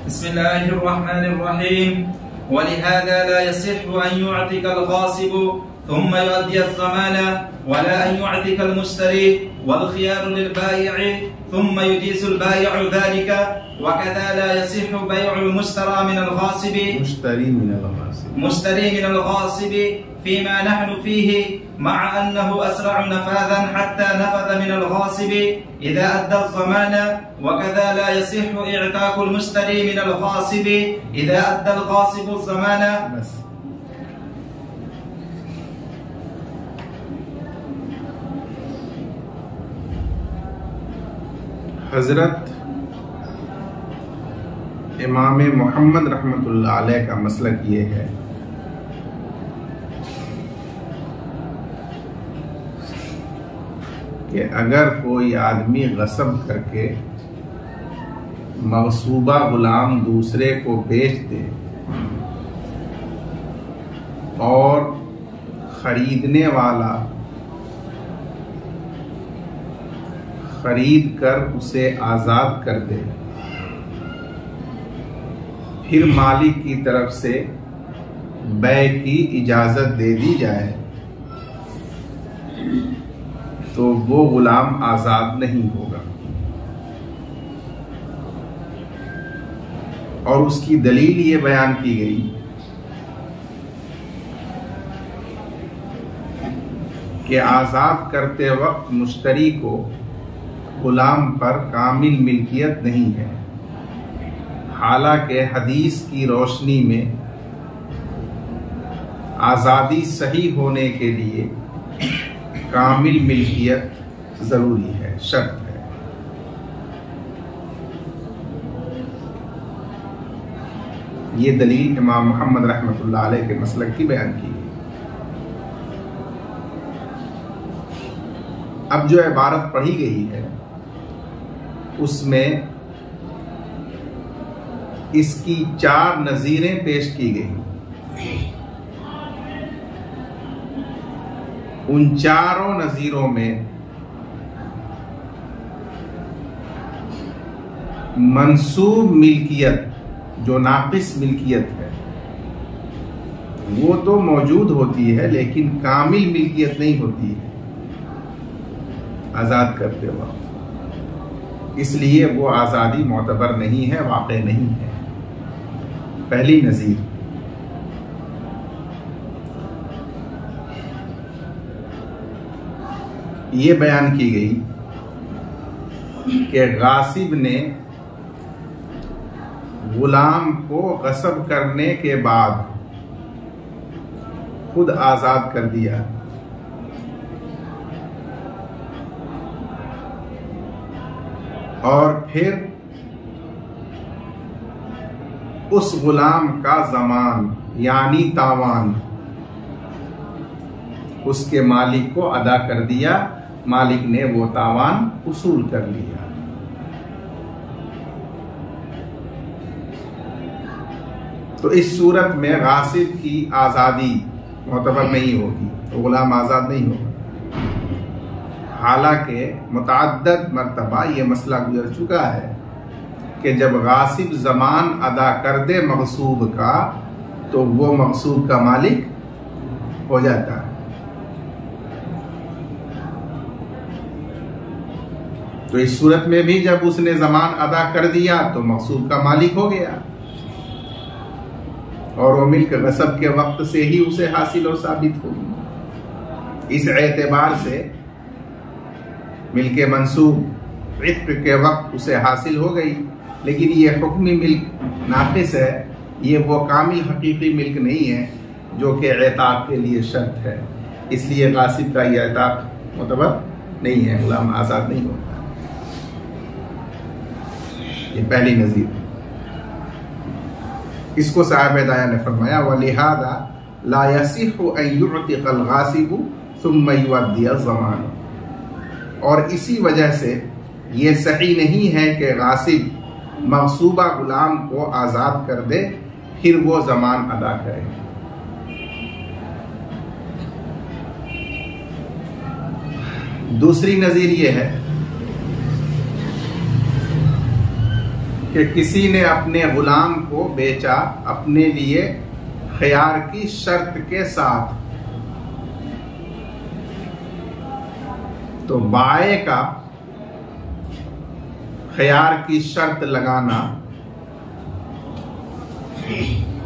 बिस्मिल्लाहिर्रहमानिर्रहीम। वलिहादा ला यसिहु अन युअतिक al-ग़ासिब थुम्मा युअद्दी az-ज़मान वला अन युअतिक al-मुश्तरी वल-ख़ियारु लिल-बायि थुम्मा युजीज़ु al-बायि'ु ज़ालिका वकज़ा ला यसिहु बै'ु al-मुश्तरी मिन al-ग़ासिब फ़ीमा नहनु फ़ीही मअ अन्नहु अस्रअु नफ़ाज़न हत्ता नफ़ज़ मिन al-ग़ासिब इज़ा अद्दा az-ज़मान वकज़ा ला यसिहु इअताक़ु al-मुश्तरी मिन al-ग़ासिब इज़ा अद्दा al-ग़ासिबु az-ज़मान। हज़रत इमाम मोहम्मद रहमतुल्लाह अलैह का मसलक ये है कि अगर कोई आदमी गस्ब करके मग़सूबा गुलाम दूसरे को बेच दे और खरीदने वाला खरीद कर उसे आज़ाद कर दे, फिर मालिक की तरफ से बै की इजाज़त दे दी जाए तो वो गुलाम आज़ाद नहीं होगा। और उसकी दलील ये बयान की गई कि आज़ाद करते वक्त मुश्तरी को गुलाम पर कामिल मिल्कियत नहीं है, हालांकि हदीस की रोशनी में आज़ादी सही होने के लिए कामिल मिल्कियत ज़रूरी है, शर्त है। ये दलील इमाम मोहम्मद रहमतुल्लाह अलैह के मसलक की बयान की गई। अब जो इबारत पढ़ी गई है उसमें इसकी 4 नज़ीरें पेश की गई। उन चारों नज़ीरों में मंसूब मिल्कियत जो नाक़िस मिल्कियत है वो तो मौजूद होती है, लेकिन कामिल मिल्कियत नहीं होती है आज़ाद करते वक्त, इसलिए वो आज़ादी मोतबर नहीं है, वाक़ई नहीं है। पहली नज़ीर ये बयान की गई कि गासिब ने गुलाम को गस्ब करने के बाद खुद आज़ाद कर दिया और फिर उस गुलाम का ज़मान यानी तावान उसके मालिक को अदा कर दिया, मालिक ने वो तावान उसूल कर लिया। तो इस सूरत में गासिब की आज़ादी मोतबर नहीं होगी, तो गुलाम आज़ाद नहीं होगा। हालांकि मुतअद्दद मरतबा ये मसला गुजर चुका है कि जब गासिब ज़मान अदा कर दे मग़सूब का तो वो मग़सूब का मालिक हो जाता है। तो इस सूरत में भी जब उसने ज़मान अदा कर दिया तो मग़सूब का मालिक हो गया और वो मिल्क गस्ब के वक्त से ही उसे हासिल और साबित होगी। इस एतबार से मिल्क मंसूब इत्क़ के वक्त उसे हासिल हो गई, लेकिन ये हुक्मी मिल्क नाक़िस है, ये वो कामिल हकीकी मिल्क नहीं है जो कि एताक़ के लिए शर्त है। इसलिए गासिब का ये एताक़ मुतबर नहीं है, गुलाम आज़ाद नहीं होता। ये पहली नज़ीर। इसको साहिब हिदाया ने फरमाया वलिहादा ला यसिहु अन युअतिक़ al-ग़ासिब सुम्मा युअद्दी az-ज़मान, और इसी वजह से ये सही नहीं है कि गासिब मग़सूबा गुलाम को आज़ाद कर दे फिर वो ज़मान अदा करे। दूसरी नज़ीर ये है कि किसी ने अपने गुलाम को बेचा अपने लिए खियार की शर्त के साथ, तो बाए का खियार की शर्त लगाना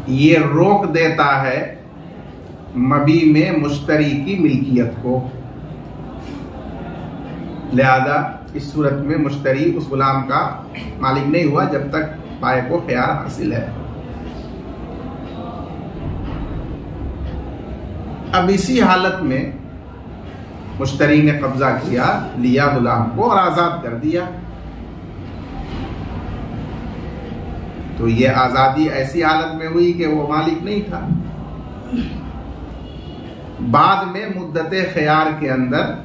ये रोक देता है मबी में मुश्तरी की मिल्कियत को। लिहाजा इस सूरत में मुश्तरी उस गुलाम का मालिक नहीं हुआ जब तक बाए को खियार हासिल है। अब इसी हालत में मुश्तरी ने कब्जा किया, लिया गुलाम को और आजाद कर दिया, तो ये आजादी ऐसी हालत में हुई कि वो मालिक नहीं था। बाद में मुद्दते खियार के अंदर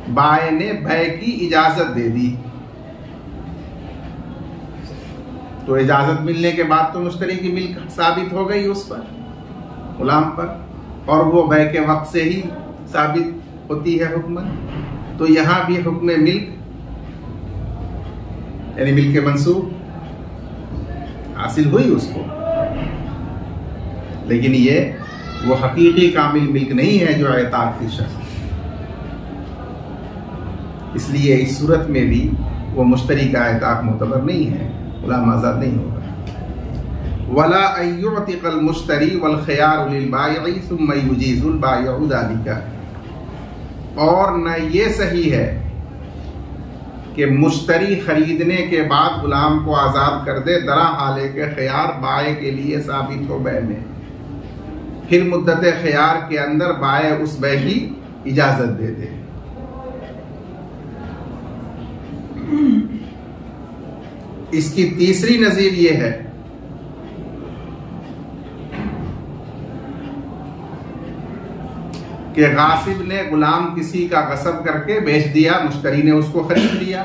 बाए ने बै की इजाजत दे दी, तो इजाजत मिलने के बाद तो मुश्तरी की मिल्क साबित हो गई उस पर, गुलाम पर, और वो बै के वक्त से ही साबित होती है हुक्मन। तो यहां भी हुक्म मिल्क यानी मिल्क मंसूब हासिल हुई उसको, लेकिन ये वो हकीकी कामिल मिल्क नहीं है जो एताक की शर्त। इसलिए इस सूरत में भी वो मुश्तरी का एताक मुतबर नहीं है, गुलाम आजाद नहीं होगा। वला अय्युतिकल मुश्तरी वल खियार लिल बायई सुम्मा युजीजुल बायउ ज़ालिका, और न ये सही है कि मुश्तरी खरीदने के बाद गुलाम को आजाद कर दे, दरा हाले के खियार बाए के लिए साबित हो बै में, फिर मुद्दत खियार के अंदर बाए उस बै की इजाजत दे दे। इसकी तीसरी नजीर यह है कि गासिब ने गुलाम किसी का गसब करके बेच दिया, मुश्तरी ने उसको खरीद लिया,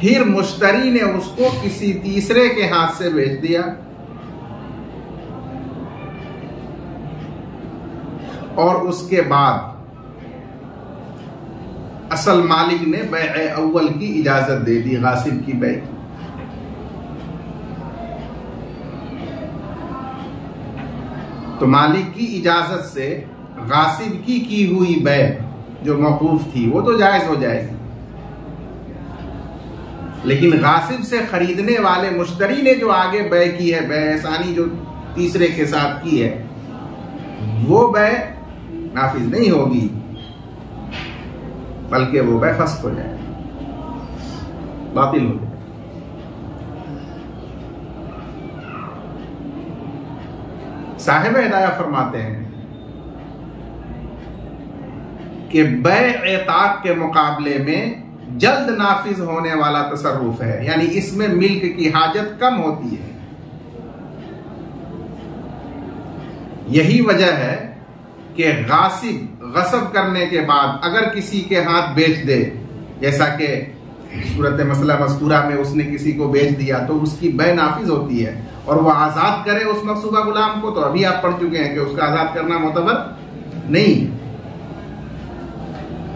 फिर मुश्तरी ने उसको किसी तीसरे के हाथ से बेच दिया, और उसके बाद असल मालिक ने बैए अव्वल की इजाजत दे दी गासिब की बै। तो मालिक की इजाजत से गासिब की हुई बै जो मौकूफ थी वो तो जायज हो जाएगी, लेकिन गासिब से खरीदने वाले मुश्तरी ने जो आगे बै की है, बै एहसानी जो तीसरे के साथ की है, वो बै नाफिज नहीं होगी, बल्कि वो बै फस्ख हो जाएगी, बातिल हो जाएगी। साहिब हिदाया फरमाते हैं कि बै एताक के मुकाबले में जल्द नाफिज होने वाला तसर्रुफ है, यानी इसमें मिल्क की हाजत कम होती है। यही वजह है कि गासिब गसब करने के बाद अगर किसी के हाथ बेच दे, जैसा कि सूरत मसला मज़कूरा में उसने किसी को बेच दिया, तो उसकी बै नाफिज होती है, और वह आजाद करे उस मकसूदा गुलाम को, तो अभी आप पढ़ चुके हैं कि उसका आजाद करना मुतबर नहीं है।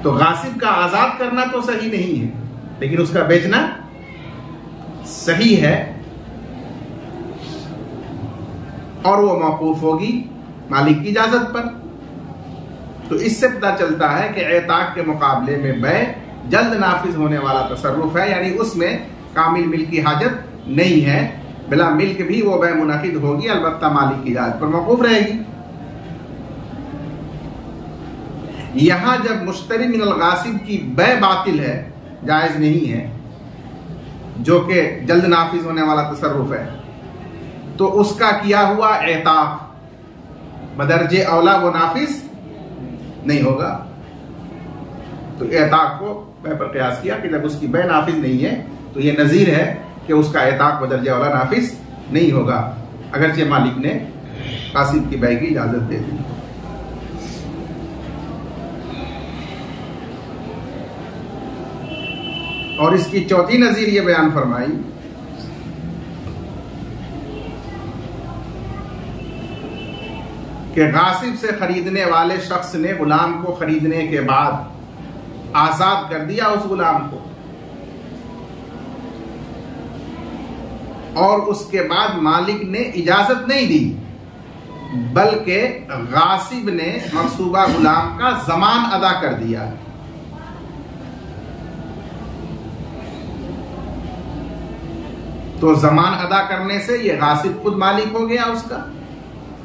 तो गासिब का आजाद करना तो सही नहीं है, लेकिन उसका बेचना सही है, और वो मौकूफ होगी मालिक की इजाजत पर। तो इससे पता चलता है कि एताक के मुकाबले में बै जल्द नाफिज होने वाला तसर्रुफ है, यानी उसमें कामिल मिल्क की हाजत नहीं है, बिला मिल्क भी वो बै मुनक़िद होगी, अलबत्ता मालिक की इजाजत पर मौकूफ रहेगी। यहां जब मुश्तरी मिनल गासिब की बै बातिल है, जायज नहीं है, जो कि जल्द नाफिज होने वाला तसर्रुफ है, तो उसका किया हुआ एताक बदरजे औला वो नाफिज नहीं होगा। तो एताक को बै पर क़यास किया कि जब उसकी बै नाफिज नहीं है तो ये नजीर है कि उसका एताक बदरजे औला नाफिज नहीं होगा, अगरचे मालिक ने गासिब की बै की इजाजत दे दी। और इसकी चौथी नजीर ये बयान फरमाई कि गासिब से खरीदने वाले शख्स ने गुलाम को खरीदने के बाद आजाद कर दिया उस गुलाम को, और उसके बाद मालिक ने इजाजत नहीं दी, बल्कि गासिब ने मकसूबा गुलाम का जमान अदा कर दिया। तो जमान अदा करने से ये गासिब खुद मालिक हो गया उसका,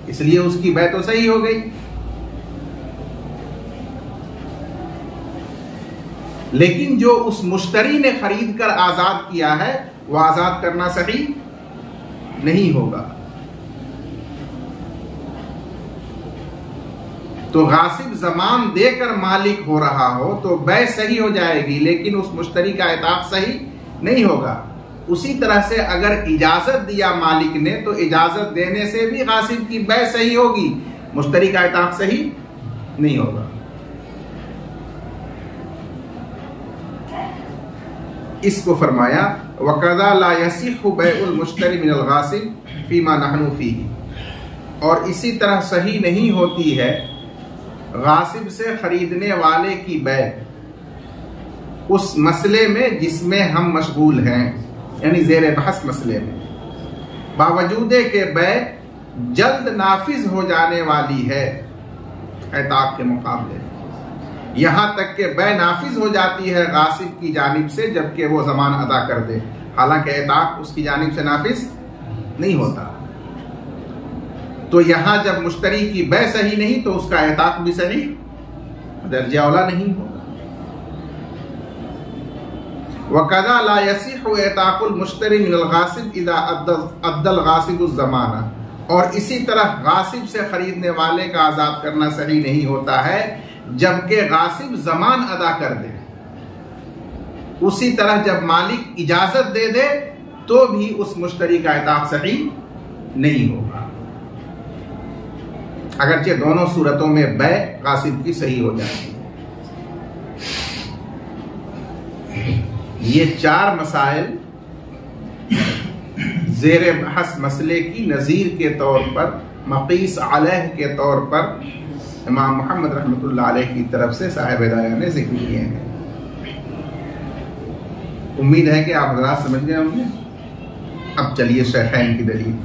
इसलिए उसकी बै तो सही हो गई। लेकिन जो उस मुश्तरी ने खरीद कर आजाद किया है वो आजाद करना सही नहीं होगा। तो गासिब जमान देकर मालिक हो रहा हो तो बै सही हो जाएगी, लेकिन उस मुश्तरी का इताक़ सही नहीं होगा। उसी तरह से अगर इजाजत दिया मालिक ने तो इजाजत देने से भी गासिब की बै सही होगी, मुश्तरी का इताक़ सही नहीं होगा। इसको फरमाया वक़ज़ा ला यसिहु बैउल मुश्तरी मिनल गासिब फीमा नहनु फीही, और इसी तरह सही नहीं होती है गासिब से खरीदने वाले की बै उस मसले में जिसमें हम मशगूल हैं, यानी ज़ेर बहस मसले में, बावजूद के बै जल्द नाफिज हो जाने वाली है एताक़ के मुकाबले। यहां तक कि बै नाफिज हो जाती है गासिब की जानिब से जबकि वो जमान अदा कर दे, हालांकि एताक़ उसकी जानिब से नाफिज नहीं होता। तो यहां जब मुश्तरी की बै सही नहीं तो उसका एताक़ भी सही दर्जा औला नहीं होगा। वक़ज़ा ला यसिहु एताक़ुल मुश्तरी मिनल गासिब इज़ा अद्दल गासिबुज़ ज़माना, और इसी तरह गासिब से खरीदने वाले का आज़ाद करना सही नहीं होता है जबकि गासिब जमान अदा कर दे। उसी तरह जब मालिक इजाजत दे दे तो भी उस मुश्तरी का इताक़ सही नहीं होगा, अगरचे दोनों सूरतों में बै गासिब की सही हो जाती है। ये चार मसाइल ज़ेर बहस मसले की नज़ीर के तौर पर, मक़ीस अलैह के तौर पर इमाम मोहम्मद रहमतुल्लाह अलैह की तरफ से साहिब हिदाया ने जिक्र किए हैं। उम्मीद है कि आप हज़रात समझ गए होंगे। अब चलिए शेखैन की दलील।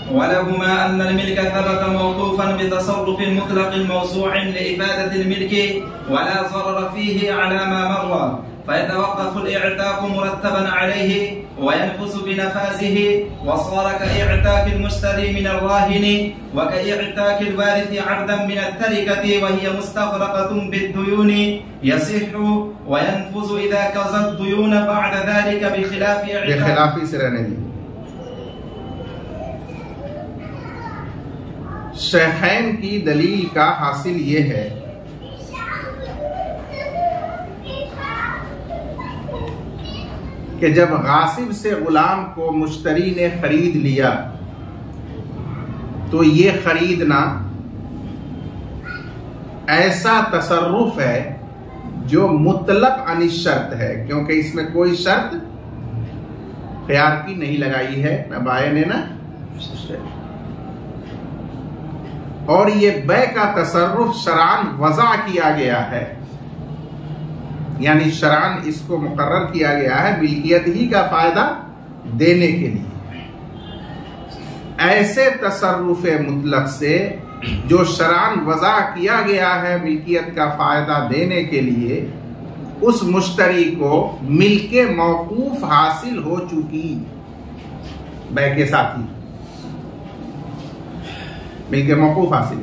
वलहुमा अन्नल मिल्क सबत मौक़ूफ़न बितसर्रुफ़ मुतलक़ मौसूअ लिइफ़ादति मिल्क वला ज़रर फ़ीही अला मा मर्रा फ़यतवक़्क़फ़ु al-i'ताक़ मुरत्तबन अलैहि वयनफ़ुज़ु बिनफ़ाज़िहि वसार कइ'ताक़ al-मुश्तरी मिन ar-राहिन वकइ'ताक़ al-वारिथ 'अब्दन मिन at-तरिक़ति वहिय मुस्तग़रक़तुन बिद-दुयून यसिह्हु वयनफ़ुज़ु इज़ा क़ज़ा ad-दुयून बअद ज़ालिका बिख़िलाफ़ि से रहने दी। शेखैन की दलील का हासिल ये है कि जब गासिब से गुलाम को मुश्तरी ने खरीद लिया तो ये खरीदना ऐसा तसर्रुफ है जो मुतलक अनिश शर्त है, क्योंकि इसमें कोई शर्त ख्यार की नहीं लगाई है न बाय ने न, और ये बै का तसर्रुफ शरान वज़ा किया गया है, यानी शरान इसको मुकर्रर किया गया है मिल्कियत ही का फायदा देने के लिए। ऐसे तसर्रुफ मुतलक से जो शरान वज़ा किया गया है मिल्कियत का फायदा देने के लिए, उस मुश्तरी को मिल्के मौकूफ हासिल हो चुकी बै के साथ ही मिल्के मौकूफ हासिल।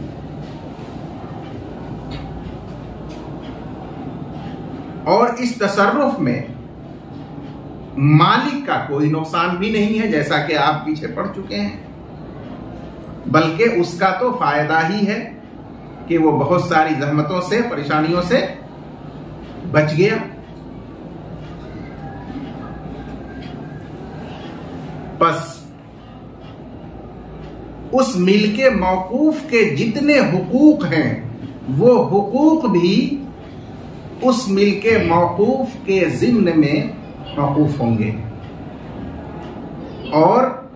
और इस तसर्रुफ में मालिक का कोई नुकसान भी नहीं है, जैसा कि आप पीछे पढ़ चुके हैं, बल्कि उसका तो फायदा ही है कि वो बहुत सारी जहमतों से, परेशानियों से बच गया। बस उस मिल्के मौकूफ के जितने हुकूक हैं वो हुकूक भी उस मिल्के मौकूफ के ज़िम्न में मौकूफ होंगे, और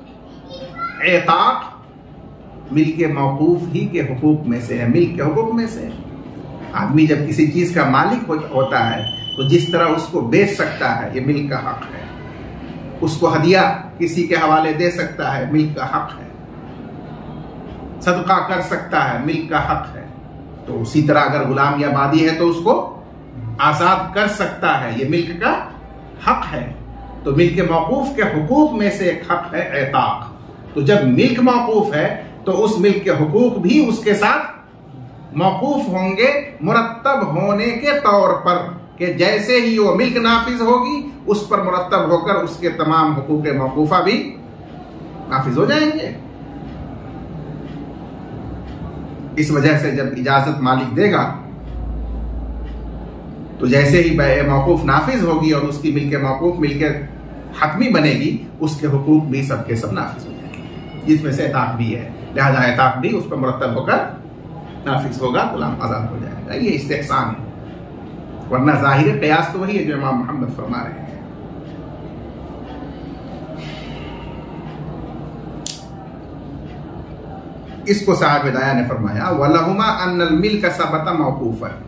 एताक़ मिल्के मौकूफ ही के हुकूक में से है। मिल्क के हुकूक में से आदमी जब किसी चीज का मालिक होता है तो जिस तरह उसको बेच सकता है, ये मिल्क का हक है। उसको हदिया किसी के हवाले दे सकता है, मिल्क का हक है। सदका कर सकता है, मिल्क का हक है। तो उसी तरह अगर गुलाम या बादी है तो उसको आजाद कर सकता है, ये मिल्क का हक है। तो मिल्क मौकूफ के हुकूक में से एक हक है एताक। तो जब मिल्क मौकूफ है तो उस मिल्क के हुकूक भी उसके साथ मौकूफ होंगे मुरत्तब होने के तौर पर, कि जैसे ही वो मिल्क नाफिज होगी उस पर मुरत्तब होकर उसके तमाम हुकूक मौकूफा भी नाफिज हो जाएंगे। इस वजह से जब इजाजत मालिक देगा तो जैसे ही बै मौकूफ नाफिज होगी और उसकी मिल्क मौकूफ मिल्क हतमी बनेगी, उसके हुकूक भी सबके सब नाफिज हो जाएंगे। इसमें से एताक भी है, लिहाजा एताक भी उस पर मुरत्तब होकर नाफिज होगा, गुलाम आजाद हो जाएगा। ये इस्तेहसान है, वरना जाहिर क़यास तो वही है जो इमाम मोहम्मद फरमा रहे हैं। इसको साहब हिदाया ने फरमाया वलहुमा अन्नल मिल्क सबता मौकूफन,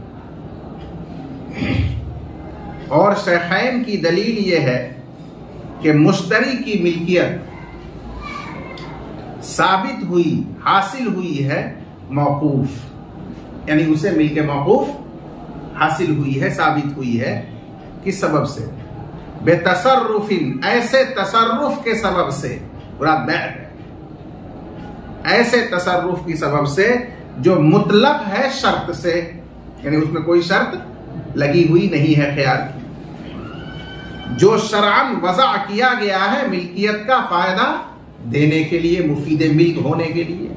और शेखैन की दलील यह है कि मुश्तरी की मिल्कियत साबित हुई, हासिल हुई है मौकूफ, यानी उसे मिल्क मौकूफ हासिल हुई है, साबित हुई है। किस सबब से? बेतसर्रुफिन, ऐसे तसर्रुफ के सबब से, मुराद बै है, ऐसे तसर्रुफ की सबब से जो मुतलक है शर्त से, यानी उसमें कोई शर्त लगी हुई नहीं है ख्यार की, जो शरअन वज़ा किया गया है मिल्कियत का फायदा देने के लिए, मुफीद मिल्क होने के लिए।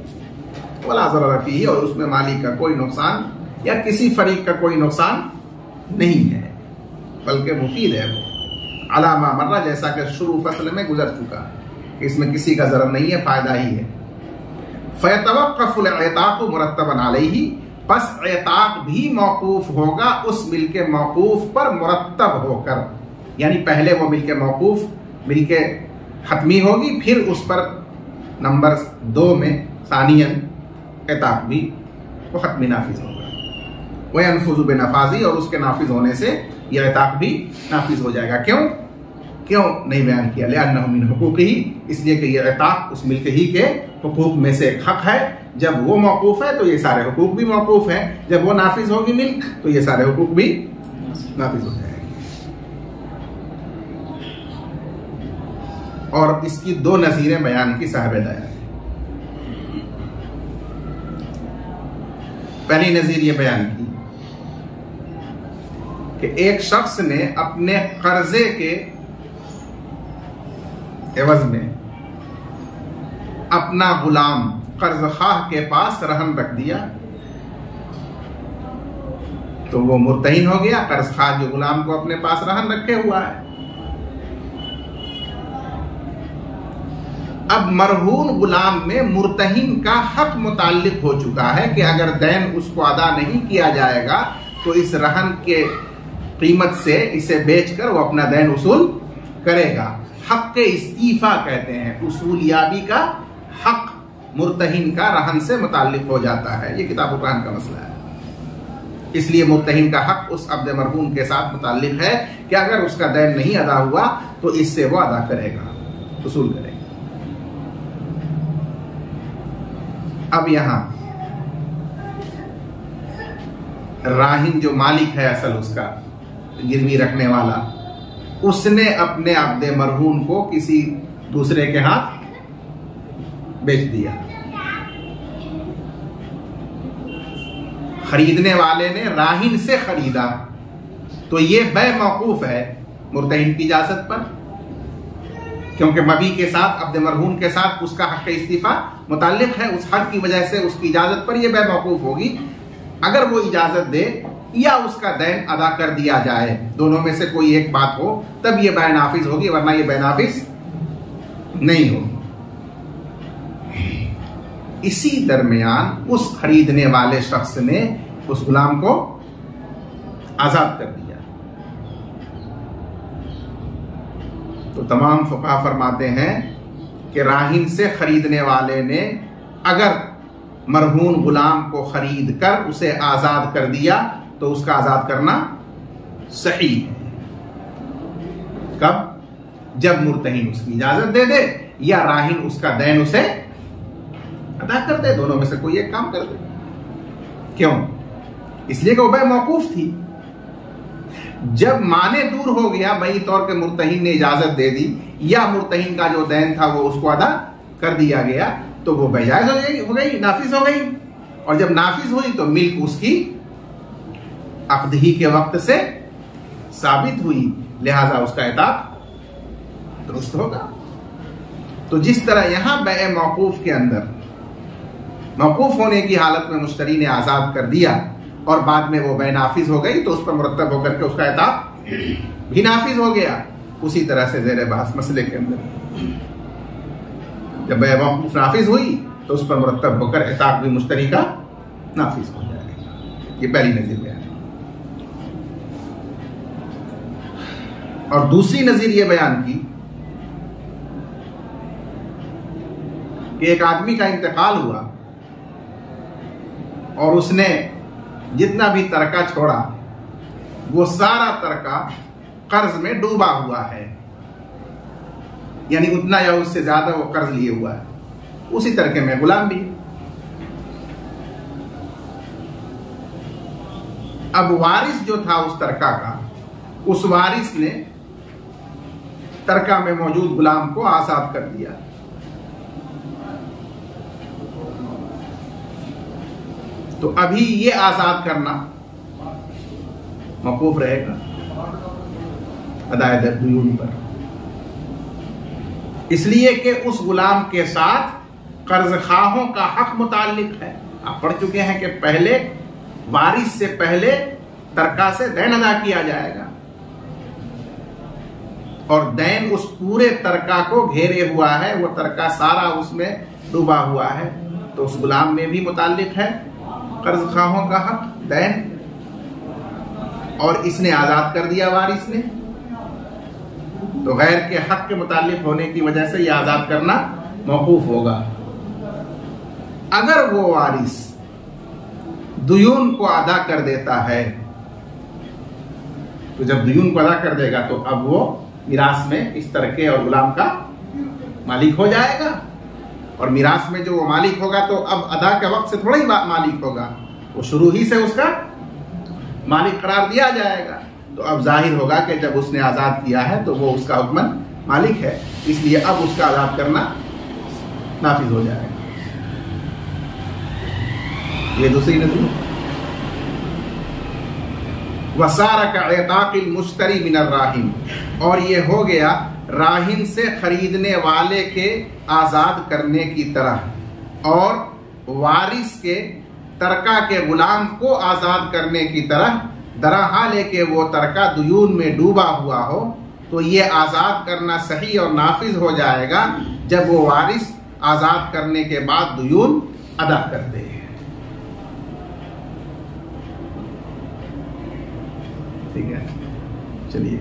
वला ज़रर फ़ीही, और उसमें मालिक का कोई नुकसान या किसी फरीक का कोई नुकसान नहीं है, बल्कि मुफीद है वो। अलामा मर्रा, जैसा कि शुरू फसल में गुजर चुका कि इसमें किसी का ज़रर नहीं है, फायदा ही है। फ़यतवक़्क़फ़ुल इताक़ु मुरत्तबन अलैहि, बस इताक़ भी मौकूफ होगा उस मिल्क मौकूफ पर मुरत्तब होकर, यानी पहले वो मिल्क मौकूफ मिल्क हतमी होगी, फिर उस पर नंबर 2 में सानियन इताक़ भी वो हतमी नाफिज होगा। वह अनफुज़ु बेनफाजी, और उसके नाफिज होने से यह इताक़ भी नाफिज हो जाएगा। क्यों नहीं बयान किया? लिअन्नहु मिन हुकूक़िही, इसलिए कि यह इताक़ उस मिल्क ही के हुकूक में से एक हक है। जब वो मौकूफ है तो ये सारे हुकूक भी मौकूफ है, जब वो नाफिज होगी मिल्क तो ये सारे हुकूक भी नाफिज हो जाएंगे। और इसकी 2 नज़ीरें बयान की साहिब हिदाया है। पहली नज़ीर ये बयान की कि एक शख्स ने अपने कर्जे के एवज में अपना गुलाम कर्जखाह के पास रहन रख दिया, तो वो मुर्तहिन हो गया। कर्जखाह जो गुलाम को अपने पास रहन रखे हुआ है, अब मरहून गुलाम में मुर्तहिन का हक मुताल्लिक हो चुका है कि अगर दैन उसको अदा नहीं किया जाएगा तो इस रहन के कीमत से इसे बेचकर वो अपना दैन वसूल करेगा। हक के इस्तीफा कहते हैं, उसूलियाबी का हक मुर्तहिन का रहन से मुताल्लिक हो जाता है। ये किताब कुरान का मसला है। इसलिए मुर्तहिन का हक उस अब्द मरहून के साथ मुताल्लिक है कि अगर उसका दैन नहीं अदा हुआ तो इससे वो अदा करेगा, वसूल करेगा। अब यहां राहिन जो मालिक है असल उसका गिरवी रखने वाला, उसने अपने अब्द मरहून को किसी दूसरे के हाथ बेच दिया। खरीदने वाले ने राहिन से खरीदा तो ये बै मौकूफ है मुर्तहिन की इजाजत पर, क्योंकि मबी के साथ अब्द मरहून के साथ उसका हक इस्तीफा मुताल्लिक है। उस हक की वजह से उसकी इजाजत पर यह बै मौकूफ होगी। अगर वो इजाजत दे या उसका दैन अदा कर दिया जाए, दोनों में से कोई एक बात हो, तब ये बै नाफिज होगी, वरना ये बै नाफिज नहीं होगी। इसी दरमियान उस खरीदने वाले शख्स ने उस गुलाम को आजाद कर दिया। तो तमाम फुक़हा फरमाते हैं कि राहिन से खरीदने वाले ने अगर मरहून गुलाम को खरीद कर उसे आजाद कर दिया तो उसका आजाद करना सही है। कब? जब मुर्तहिन उसकी इजाजत दे दे या राहिन उसका दैन उसे अदा कर दे, दोनों में से कोई एक काम कर दे। क्यों? इसलिए कि वो बै मौकूफ थी। जब माने दूर हो गया, बई तौर के मुर्तहिन ने इजाजत दे दी या मुर्तहिन का जो दैन था वो उसको अदा कर दिया गया, तो वो बेजायज हो गई, नाफिज हो गई। और जब नाफिज हुई तो मिल्क उसकी अक्द ही के वक्त से साबित हुई, लिहाजा उसका इताक दुरुस्त होगा। तो जिस तरह यहां बै मौकूफ के अंदर मौकूफ होने की हालत में मुश्तरी ने आजाद कर दिया और बाद में वो बै नाफिज हो गई, तो उस पर मुरत्तब होकर के उसका इताक भी नाफिज हो गया। उसी तरह से ज़ेर बहस मसले के अंदर जब बै मौकूफ नाफिज हुई तो उस पर मुरत्तब होकर इताक भी मुश्तरी का नाफिज हो जाएगा। ये पहली नजीर बयान। और दूसरी नजीर ये बयान की कि एक आदमी का इंतकाल हुआ और उसने जितना भी तरका छोड़ा वो सारा तरका कर्ज में डूबा हुआ है, यानी उतना या उससे ज्यादा वो कर्ज लिए हुआ है। उसी तरके में गुलाम भी। अब वारिस जो था उस तरका का, उस वारिस ने तरका में मौजूद गुलाम को आजाद कर दिया। तो अभी ये आजाद करना मौकूफ रहेगा अदायत दुयून पर, इसलिए कि उस गुलाम के साथ कर्ज खाहों का हक मुताल्लिक है। आप पढ़ चुके हैं कि पहले वारिस से पहले तरका से दैन अदा किया जाएगा और दैन उस पूरे तरका को घेरे हुआ है, वो तरका सारा उसमें डूबा हुआ है। तो उस गुलाम में भी मुताल्लिक है कर्ज खाहों का हक, दैन, और इसने आजाद कर दिया वारिस ने, तो गैर के हक के मुताल्लिक होने की वजह से यह आजाद करना मौकूफ होगा। अगर वो वारिस दुयून को अदा कर देता है, तो जब दुयून को अदा कर देगा तो अब वो मिरास में इस तरके और गुलाम का मालिक हो जाएगा। और मिरास में जो वो मालिक होगा तो अब अदा के वक्त से थोड़ा ही मालिक होगा, वो शुरू ही से उसका मालिक करार दिया जाएगा। तो अब जाहिर होगा कि जब उसने आजाद किया है तो वो उसका हुक्मन मालिक है, इसलिए अब उसका आजाद करना नाफिज हो जाएगा। ये दूसरी नज़ीर। वसारा का एताकिल मुश्तरी मिनर राहिन, और ये हो गया राहिन से खरीदने वाले के आजाद करने की तरह और वारिस के तरका के गुलाम को आजाद करने की तरह, दरहाले के वो तरका दुयून में डूबा हुआ हो। तो ये आजाद करना सही और नाफिज हो जाएगा जब वो वारिस आजाद करने के बाद दुयून अदा कर दे। ठीक है, चलिए।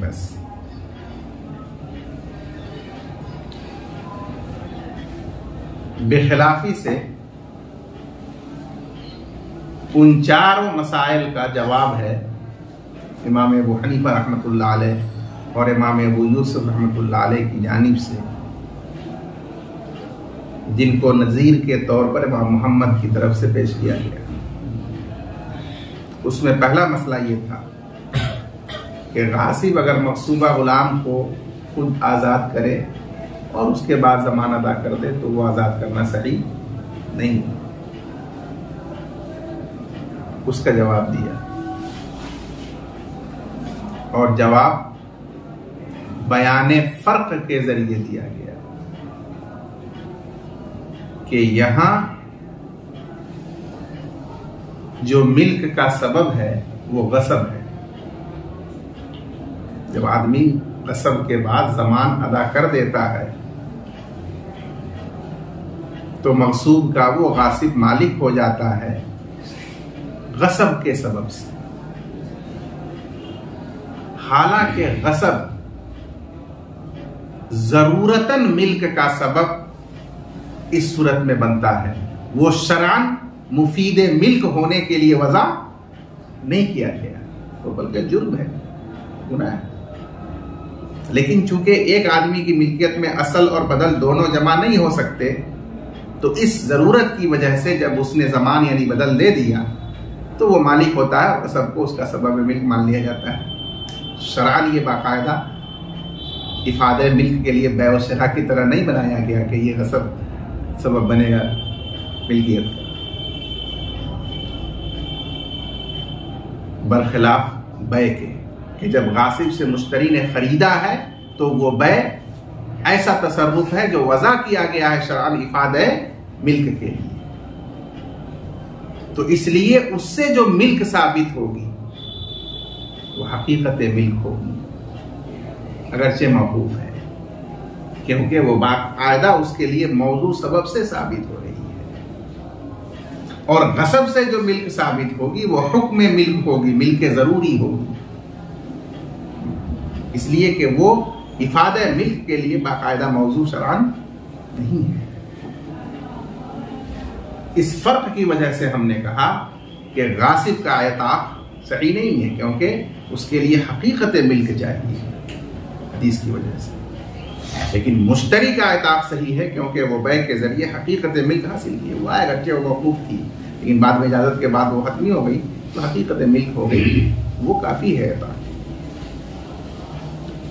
बस बेखिलाफी से उन चारों मसाइल का जवाब है इमाम अबू हनीफा रहमतुल्लाह अलैह और इमाम अबू यूसुफ रहमतुल्लाह अलैह की जानिब से, जिनको नज़ीर के तौर पर इमाम मोहम्मद की तरफ से पेश किया गया। उसमें पहला मसला ये था कि गासिब अगर मकसूबा गुलाम को खुद आज़ाद करे और उसके बाद ज़मान अदा कर दे तो वो आज़ाद करना सही नहीं। उसका जवाब दिया और जवाब बयाने फ़र्क के ज़रिए दिया गया। कि यहां जो मिल्क का सबब है वो गसब है। जब आदमी गसब के बाद ज़मान अदा कर देता है तो मकसूब का वो गासिब मालिक हो जाता है गसब के सबब से। हालांकि गसब जरूरतन मिल्क का सबब इस सूरत में बनता है, वो शरअन मुफीद मिल्क होने के लिए वज़ा नहीं किया गया, तो बल्कि जुर्म है, गुनाह है। लेकिन चूंकि एक आदमी की मिल्कियत में असल और बदल दोनों जमा नहीं हो सकते, तो इस जरूरत की वजह से जब उसने जमान यानी बदल दे दिया तो वो मालिक होता है और सबको उसका सबब मिल्क मान लिया जाता है। शरअन ये बाकायदा इफादे मिल्क के लिए बै व शिरा की तरह नहीं बनाया गया कि ये गसब सबब बनेगा मिल्कियत का। बरखिलाफ बै के कि जब गासिब से मुश्तरी ने खरीदा है तो वो बै ऐसा तसर्रुफ है जो वज़ा किया गया है शरअन इफादे मिल्क के लिए, तो इसलिए उससे जो मिल्क साबित होगी वो हकीकत मिल्क होगी, अगरचे मौकूफ है, क्योंकि वो बाकायदा उसके लिए मौजू सबब से साबित हो रही है। और गसब से जो मिल्क साबित होगी वो हुक्म मिल्क होगी, मिल्क जरूरी होगी, इसलिए कि वो इफादे मिल्क के लिए बाकायदा मौजू शरअन नहीं है। इस फर्क की वजह से हमने कहा कि गासिब का एताक सही नहीं है, क्योंकि उसके लिए हकीकत मिल्क चाहिए हदीस की वजह से। लेकिन मुश्तरी का एताक सही है, क्योंकि वो बै के जरिए हकीकत मिल्क हासिल की। वो आए अच्छे वो मौकूफ थी, लेकिन बाद में इजाजत के बाद वो खत्म हो गई तो हकीकत मिल्क हो गई, वो काफी है एताक।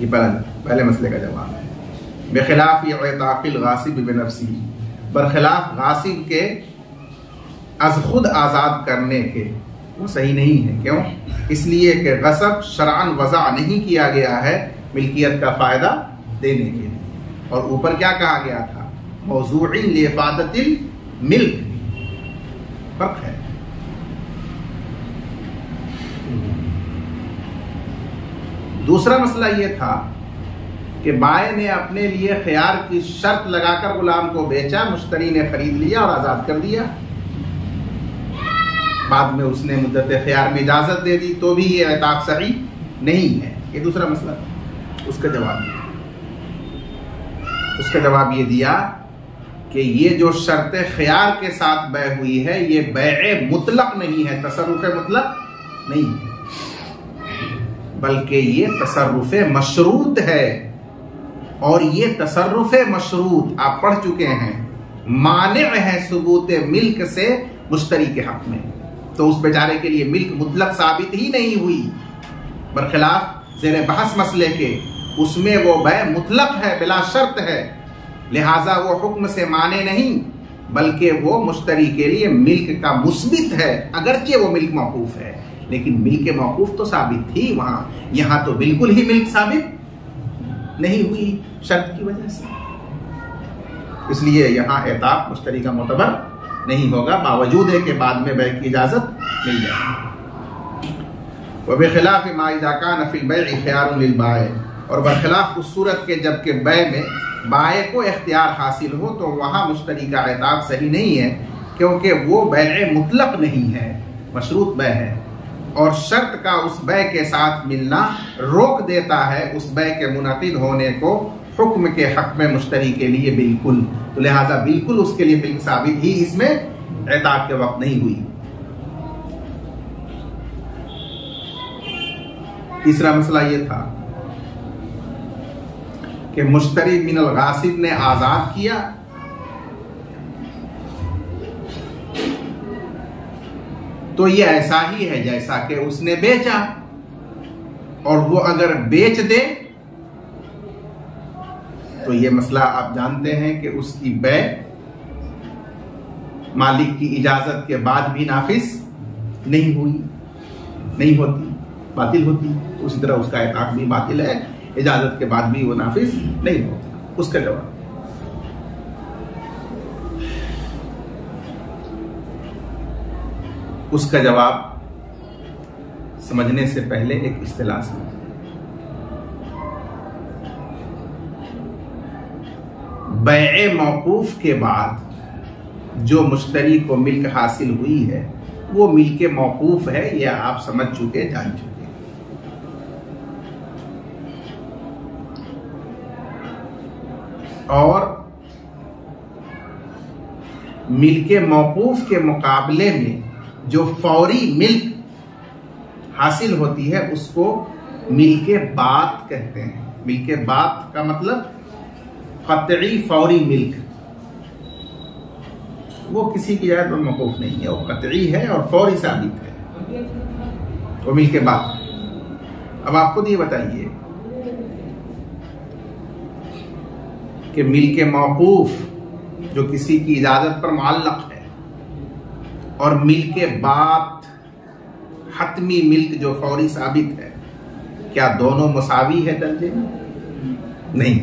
ये पहले मसले का जवाब है। बेखिलाफ एताक़िल गासिब बिनफ्सी, बरखिलाफ गासिब के अज खुद आज़ाद करने के, वो सही नहीं है। क्यों? इसलिए कि गसब शरअन वज़ा नहीं किया गया है मिल्कियत का फायदा देने के लिए, और ऊपर क्या कहा गया था? मौज़ूइन लिइफ़ादतिल मिल्क। फर्क है। दूसरा मसला यह था कि बाय ने अपने लिए खियार की शर्त लगाकर गुलाम को बेचा, मुश्तरी ने खरीद लिया और आज़ाद कर दिया। बाद में उसने मुद्दत खियार में इजाजत दे दी तो भी ये एताक सही नहीं है। ये दूसरा मसला था। उसका जवाब ये दिया कि ये जो शर्त खियार के साथ बै हुई है ये बै मुतलक नहीं है, तसर्रुफ मुतलक नहीं है, बल्कि ये तसर्रुफ मशरूत है। और ये तसर्रुफ मशरूत आप पढ़ चुके हैं, माने है सुबूत मिल्क से मुश्तरी के हक में, तो उस बेचारे के लिए मिल्क मुतलक साबित ही नहीं हुई। बरखिलाफ ज़ेरे बहस मसले के उसमें वो बै मुतलक है, बिला शर्त है, लिहाजा वो हुक्म से माने नहीं, बल्कि वो मुश्तरी के लिए मिल्क का मुस्बित है, अगरचे वो मिल्क मौकूफ है, लेकिन मिल्क मौकूफ तो साबित थी वहां। यहां तो बिल्कुल ही मिल्क साबित नहीं हुई शर्त की वजह से, इसलिए यहां एताक मुश्तरी का मोतबर नहीं होगा, बावजूद है कि बाद में बै की इजाजत मिल जाए। वह बेखिलाफ मा इज़ा कान फिल बैइ खियारुन लिल बाय, और बरखिलाफ उस सूरत के जबकि बै में बाय को इख्तियार हासिल हो तो वहां मुश्तरी का एताक सही नहीं है, क्योंकि वो बै मुतलक नहीं है, मशरूत बै है, और शर्त का उस बै के साथ मिलना रोक देता है उस बै के मुनक़िद होने को हुक्म के हक में मुश्तरी के लिए बिल्कुल, तो लिहाजा बिल्कुल उसके लिए मिल्क साबित ही इसमें एताक के वक्त नहीं हुई। तीसरा मसला यह था कि मुश्तरी मिनल गासिब ने आजाद किया, तो ये ऐसा ही है जैसा कि उसने बेचा, और वो अगर बेच दे तो ये मसला आप जानते हैं कि उसकी बै मालिक की इजाजत के बाद भी नाफिज नहीं होती, बातिल होती। तो उसी तरह उसका एताक भी बातिल है, इजाजत के बाद भी वो नाफिज नहीं होता। उसका जवाब उसका जवाब समझने से पहले एक इस्तिलाह समझें। बैए मौकूफ के बाद जो मुश्तरी को मिल्क हासिल हुई है वो मिल्क मौकूफ है, यह आप समझ चुके, जान चुके। और मिल्क मौकूफ के मुकाबले में जो फौरी मिल्क हासिल होती है उसको मिल्क बात कहते हैं। मिल्क बात का मतलब कतई फौरी मिल्क, वो किसी की जायद पर मौकूफ नहीं है, वो कतई है और फौरी साबित है, वो मिल्क बात है। अब आप खुद ये बताइए कि मिल्क मौकूफ जो किसी की इजाजत पर मुअल्लक है और मिल्क बात हतमी मिल्क जो फौरी साबित है, क्या दोनों मुसावी है दर्जे में? नहीं।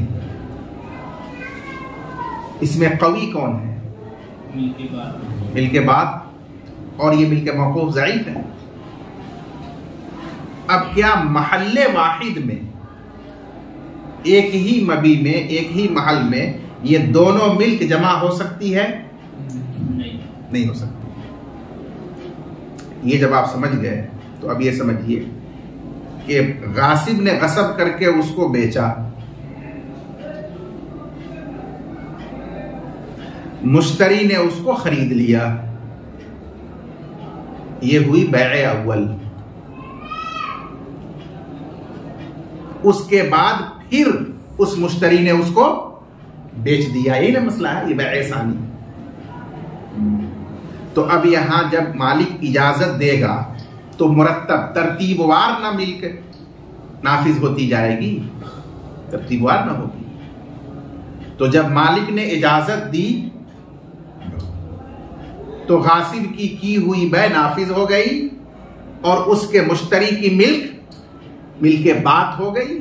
इसमें कवी कौन है? मिल्क बात, और ये मिल्क मौकूफ ज़ईफ है। अब क्या महल्ले वाहिद में, एक ही मबी में, एक ही महल में ये दोनों मिल्क जमा हो सकती है? नहीं हो सकती। ये जब आप समझ गए तो अब ये समझिए कि गासिब ने गसब करके उसको बेचा, मुश्तरी ने उसको खरीद लिया, ये हुई बैए अव्वल। उसके बाद फिर उस मुश्तरी ने उसको बेच दिया, यही ना मसला है, ये बैए सानी। तो अब यहां जब मालिक इजाजत देगा तो मुरत्तब तरतीबवार ना मिल्क नाफिज होती जाएगी, तरतीबवार ना होगी। तो जब मालिक ने इजाजत दी तो गासिब की हुई बै नाफिज हो गई और उसके मुश्तरी की मिल्क बात हो गई,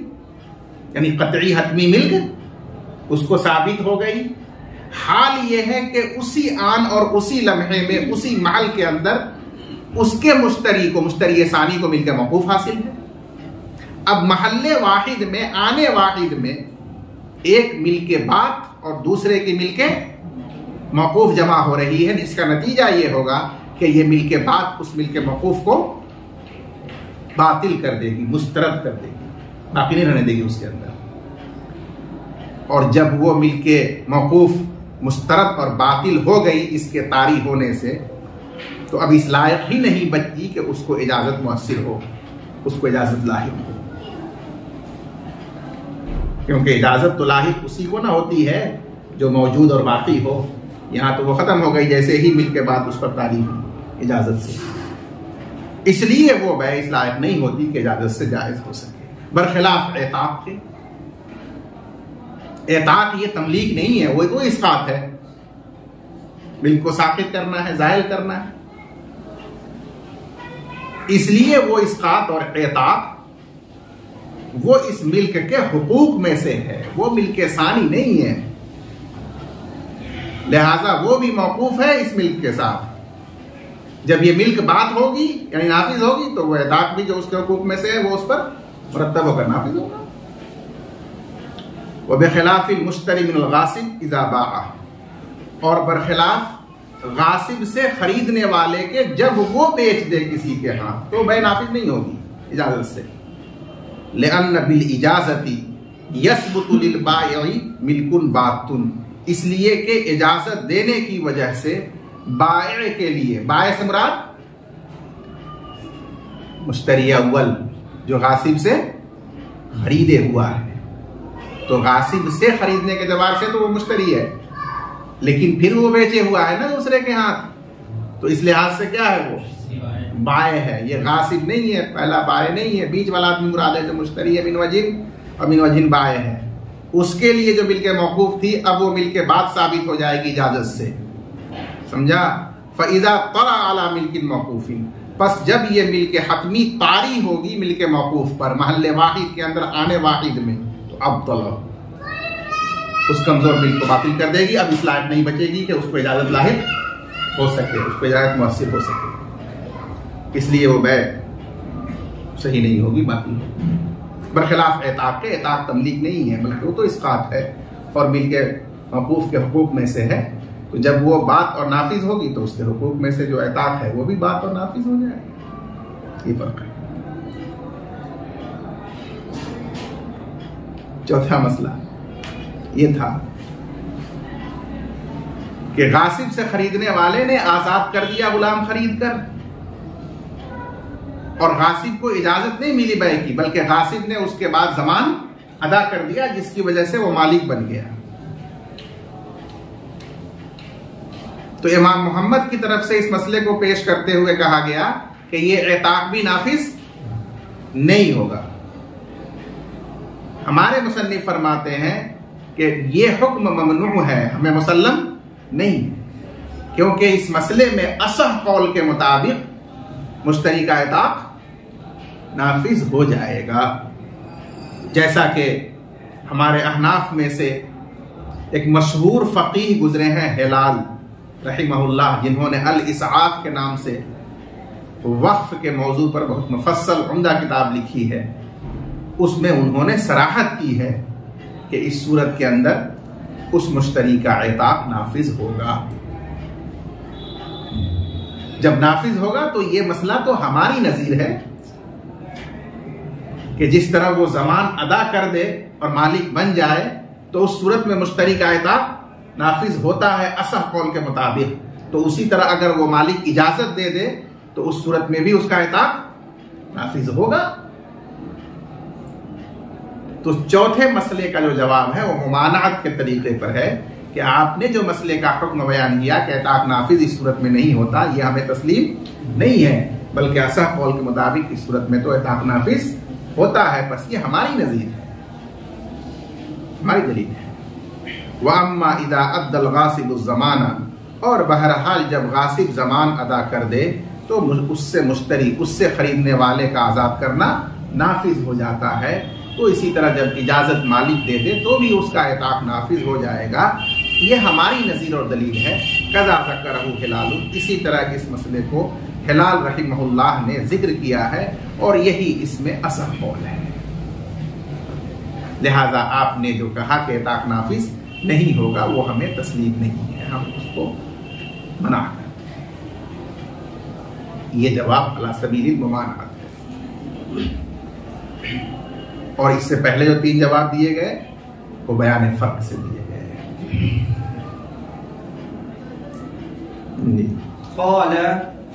यानी कतई हतमी मिल्क उसको साबित हो गई। हाल यह है कि उसी आन और उसी लम्हे में, उसी महल के अंदर उसके मुश्तरी को, मुश्तरी सानी को मिल्क मौकूफ हासिल है। अब महल्ले वाहिद में, आने वाहिद में एक मिल्क बात और दूसरे की मिल्क मौकूफ जमा हो रही है। इसका नतीजा ये होगा कि ये मिल्क बात उस मिल्क मौकूफ को बातिल कर देगी, मुस्तरद कर देगी, बाकी नहीं रहने देगी उसके अंदर। और जब वो मिल्क मौकूफ मुस्तरद और बातिल हो गई इसके तारी होने से, तो अब इस लायक ही नहीं बची कि उसको इजाजत मुअस्सिर हो, उसको इजाजत लाहिक हो। क्योंकि इजाजत तो लाहिक उसी को ना होती है जो मौजूद और बाकी हो। यहां तो वो खत्म हो गई जैसे ही मिल के बाद उस पर तारीफ हुई इजाजत से, इसलिए वो बै इस लायक नहीं होती कि इजाजत से जायज हो सके। बरखिलाफ एताक के, एताक ये तमलीक नहीं है, वो इस्कात है, मिल को साकित करना है, जायल करना है। इसलिए वो इस्कात और एताक वो इस मिल्क के हुकूक में से है, वो मिल्क सानी नहीं है। लिहाजा वो भी मौकूफ है इस मिल्क के साथ। जब ये मिल्क बात होगी यानी नाफिज होगी तो वो एताक भी जो उसके हुकूक में से है वो उस पर मुरत्तब होकर नाफिज होगा। वह बेखिलाफिल मुश्तरी मिनल गासिब इज़ा बाअ, और बरखिलाफ गासिब से खरीदने वाले के जब वो बेच दे किसी के हाथ तो बै नाफिज नहीं होगी इजाजत से। लिअन्न बिल इजाजती यसबुतु लिल बायई मिल्कुन बातुन, इसलिए कि इजाजत देने की वजह से बाय के लिए, बाय से मुराद मुश्तरी अव्वल जो गासिब से खरीदे हुआ है, तो गासिब से खरीदने के एतबार से तो वो मुश्तरी है, लेकिन फिर वो बेचे हुआ है ना दूसरे के हाथ, तो इस लिहाज से क्या है, वो बाय है, ये गासिब नहीं है, पहला बाय नहीं है। बीच वाला आदमी मुराद है जो मुश्तरी है, मिन वजिन, और मिन वजिन बाय है। उसके लिए जो मिल्क मौकूफ थी अब वो मिल्क बाद साबित हो जाएगी इजाजत से, समझा। फ़इज़ा तरा अला मिल्किन मौकूफिन, बस जब ये मिल्क हतमी तारी होगी मिल्क मौकूफ पर महल्ले वाहिद के अंदर आने वाहिद में, तो अब तला उस कमजोर मिल्क को बातिल कर देगी। अब इस लायक नहीं बचेगी कि उसको इजाजत लाहिक हो सके, उसको इजाजत मुअस्सिर हो सके। इसलिए वो बै सही नहीं होगी। बाकी बरखिलाफ एताक के, एताक तमलीक नहीं है बल्कि वो तो इसकात है और मिलके मौकूफ के हुकूक में से है। तो जब वो बात और नाफिज होगी तो उसके हुकूक में से जो एताक है वो भी बात और नाफिज हो जाएगा। ये फर्क है। चौथा मसला ये था कि गासिब से खरीदने वाले ने आजाद कर दिया गुलाम खरीद कर, और गासिब को इजाजत नहीं मिली बै की, बल्कि गासिब ने उसके बाद जमान अदा कर दिया जिसकी वजह से वो मालिक बन गया। तो इमाम मोहम्मद की तरफ से इस मसले को पेश करते हुए कहा गया कि ये एताक भी नाफिज नहीं होगा। हमारे मुसन्निफ फरमाते हैं कि ये हुक्म ममनू है, हमें मुसल्लम नहीं, क्योंकि इस मसले में असह कौल के मुताबिक मुश्तरी का एताक नाफिज हो जाएगा। जैसा कि हमारे अहनाफ में से एक मशहूर फकीह गुजरे हैं हिलाल रहिमहुल्लाह, जिन्होंने अल इस्आफ के नाम से वक्फ के मौजू पर बहुत मुफस्सल उम्दा किताब लिखी है। उसमें उन्होंने सराहत की है कि इस सूरत के अंदर उस मुश्तरी का एताक नाफिज होगा। जब नाफिज होगा तो ये मसला तो हमारी नजीर है कि जिस तरह वो जमान अदा कर दे और मालिक बन जाए तो उस सूरत में मुश्तरी का एताक नाफिज होता है असह कौल के मुताबिक। तो उसी तरह अगर वो मालिक इजाजत दे दे तो उस सूरत में भी उसका एताक नाफिज होगा। तो चौथे मसले का जो जवाब है वो मुमानात के तरीके पर है कि आपने जो मसले का हुक्म बयान किया कि एताक नाफिज इस सूरत में नहीं होता, यह हमें तस्लीम नहीं है, बल्कि असह कौल के मुताबिक इस सूरत में तो एताक नाफिज होता है। बस ये हमारी नजीर है, हमारी दलील है। वाम्मा इदा अद्दल गासिब ज़माना, और बहरहाल जब गासिब ज़मान अदा कर दे तो उससे मुश्तरी, उससे खरीदने वाले का आज़ाद करना नाफिज हो जाता है। तो इसी तरह जब इजाज़त मालिक दे दे तो भी उसका एताक नाफिज हो जाएगा। ये हमारी नज़ीर और दलील है। कज़ा ज़करहु हिलाल, इसी तरह इस मसले को हिलाल रहिमहुल्लाह ने जिक्र किया है और यही इसमें असह कौल है। लिहाजा आपने जो कहा कि एताक नाफिज नहीं होगा वो हमें तस्लीम नहीं है, हम उसको मना करते हैं। ये जवाब अला सबीलिल मुमानात है। और इससे पहले जो 3 जवाब दिए गए वो बयान फर्क से दिए गए।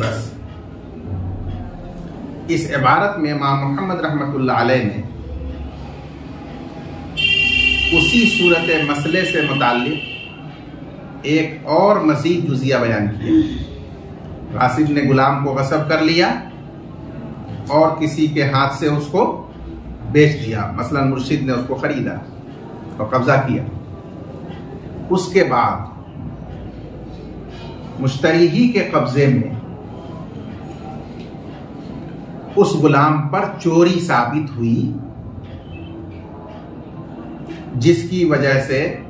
बस इस इबारत में इमाम मोहम्मद रहमतुल्लाह अलैह ने उसी सूरत मसले से मुताल्लिक एक और मज़ीद जुज़िया बयान किया। गासिब ने गुलाम को गस्ब कर लिया और किसी के हाथ से उसको बेच दिया, मसलन मुर्शिद ने उसको खरीदा और कब्जा किया। उसके बाद मुश्तरी ही के कब्जे में उस गुलाम पर चोरी साबित हुई, जिसकी वजह से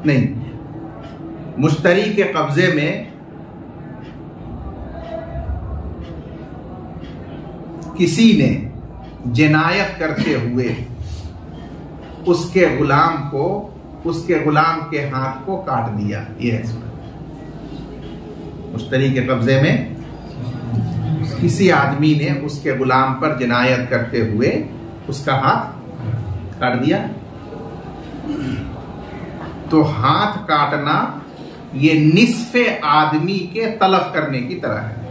नहीं, मुश्तरी के कब्जे में किसी ने जिनायत करते हुए उसके गुलाम के हाथ को काट दिया। यह है मुश्तरी के कब्जे में किसी आदमी ने उसके गुलाम पर जिनायत करते हुए उसका हाथ काट दिया। तो हाथ काटना ये निस्फे आदमी के तलफ करने की तरह है।